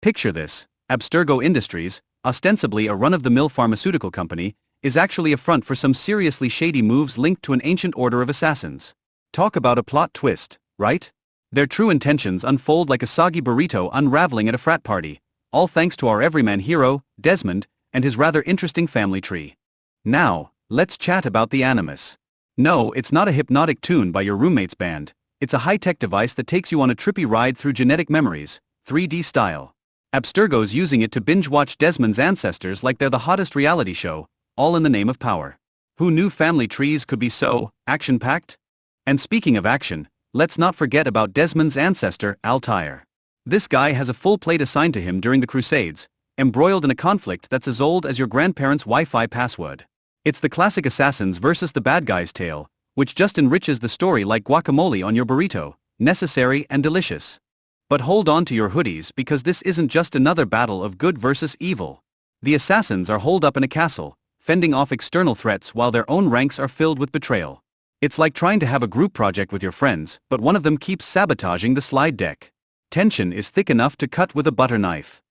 Picture this: Abstergo Industries, ostensibly a run-of-the-mill pharmaceutical company, is actually a front for some seriously shady moves linked to an ancient order of assassins. Talk about a plot twist, right? Their true intentions unfold like a soggy burrito unraveling at a frat party, all thanks to our everyman hero, Desmond, and his rather interesting family tree. Now, let's chat about the Animus. No, it's not a hypnotic tune by your roommate's band. It's a high-tech device that takes you on a trippy ride through genetic memories, 3D style. Abstergo's using it to binge-watch Desmond's ancestors like they're the hottest reality show, all in the name of power. Who knew family trees could be so action-packed? And speaking of action, let's not forget about Desmond's ancestor, Altair. This guy has a full plate assigned to him during the Crusades, embroiled in a conflict that's as old as your grandparents' Wi-Fi password. It's the classic assassins versus the bad guys tale, which just enriches the story like guacamole on your burrito, necessary and delicious. But hold on to your hoodies because this isn't just another battle of good versus evil. The assassins are holed up in a castle, fending off external threats while their own ranks are filled with betrayal. It's like trying to have a group project with your friends, but one of them keeps sabotaging the slide deck. Tension is thick enough to cut with a butter knife.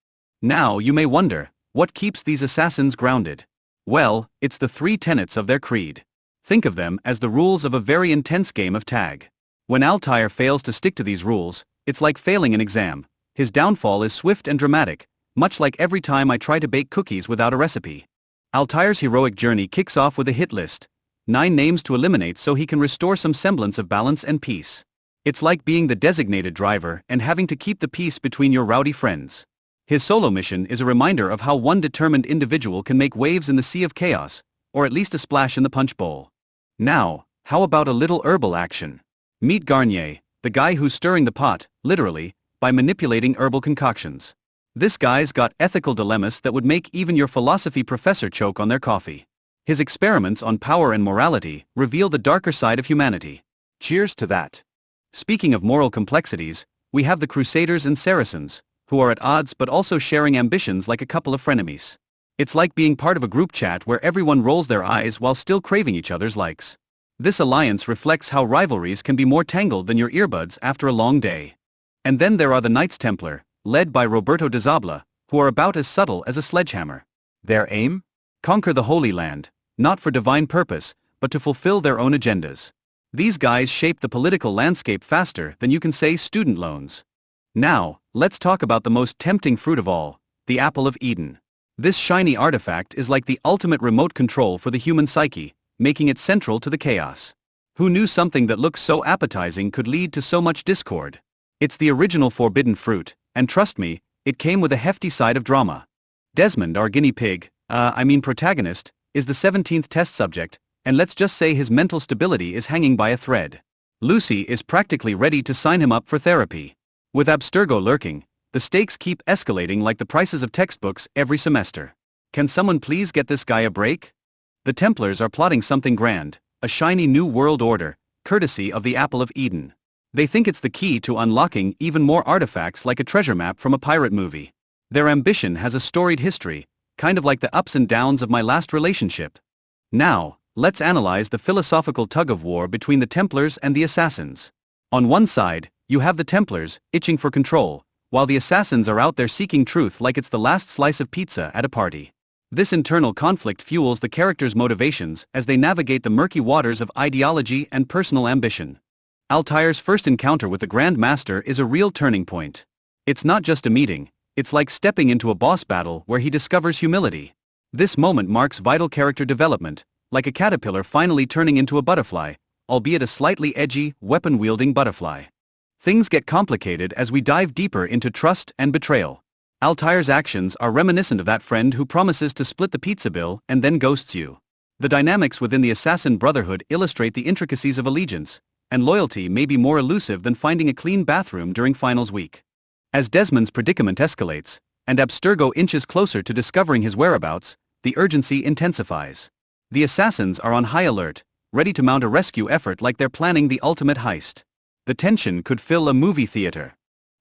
Now you may wonder, what keeps these assassins grounded? Well, it's the three tenets of their creed. Think of them as the rules of a very intense game of tag. When Altair fails to stick to these rules, it's like failing an exam. His downfall is swift and dramatic, much like every time I try to bake cookies without a recipe. Altair's heroic journey kicks off with a hit list: 9 names to eliminate so he can restore some semblance of balance and peace. It's like being the designated driver and having to keep the peace between your rowdy friends. His solo mission is a reminder of how one determined individual can make waves in the sea of chaos, or at least a splash in the punch bowl. Now, how about a little herbal action? Meet Garnier, the guy who's stirring the pot, literally, by manipulating herbal concoctions. This guy's got ethical dilemmas that would make even your philosophy professor choke on their coffee. His experiments on power and morality reveal the darker side of humanity. Cheers to that. Speaking of moral complexities, we have the Crusaders and Saracens, who are at odds but also sharing ambitions like a couple of frenemies. It's like being part of a group chat where everyone rolls their eyes while still craving each other's likes. This alliance reflects how rivalries can be more tangled than your earbuds after a long day. And then there are the Knights Templar, led by Roberto de Zabla, who are about as subtle as a sledgehammer. Their aim? Conquer the Holy Land, not for divine purpose, but to fulfill their own agendas. These guys shape the political landscape faster than you can say student loans. Now, let's talk about the most tempting fruit of all, the Apple of Eden. This shiny artifact is like the ultimate remote control for the human psyche, making it central to the chaos. Who knew something that looks so appetizing could lead to so much discord? It's the original forbidden fruit, and trust me, it came with a hefty side of drama. Desmond, our guinea pig, protagonist, is the 17th test subject, and let's just say his mental stability is hanging by a thread. Lucy is practically ready to sign him up for therapy. With Abstergo lurking, the stakes keep escalating like the prices of textbooks every semester. Can someone please get this guy a break? The Templars are plotting something grand, a shiny new world order, courtesy of the Apple of Eden. They think it's the key to unlocking even more artifacts like a treasure map from a pirate movie. Their ambition has a storied history, kind of like the ups and downs of my last relationship. Now, let's analyze the philosophical tug-of-war between the Templars and the Assassins. On one side, you have the Templars, itching for control, while the Assassins are out there seeking truth like it's the last slice of pizza at a party. This internal conflict fuels the characters' motivations as they navigate the murky waters of ideology and personal ambition. Altair's first encounter with the Grand Master is a real turning point. It's not just a meeting, it's like stepping into a boss battle where he discovers humility. This moment marks vital character development, like a caterpillar finally turning into a butterfly, albeit a slightly edgy, weapon-wielding butterfly. Things get complicated as we dive deeper into trust and betrayal. Altair's actions are reminiscent of that friend who promises to split the pizza bill and then ghosts you. The dynamics within the Assassin Brotherhood illustrate the intricacies of allegiance, and loyalty may be more elusive than finding a clean bathroom during finals week. As Desmond's predicament escalates, and Abstergo inches closer to discovering his whereabouts, the urgency intensifies. The Assassins are on high alert, ready to mount a rescue effort like they're planning the ultimate heist. The tension could fill a movie theater.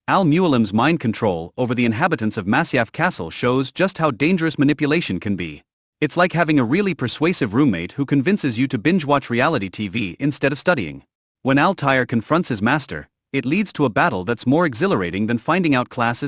Al-Mualim's mind control over the inhabitants of Masyaf Castle shows just how dangerous manipulation can be. It's like having a really persuasive roommate who convinces you to binge-watch reality TV instead of studying. When Altair confronts his master, it leads to a battle that's more exhilarating than finding out class is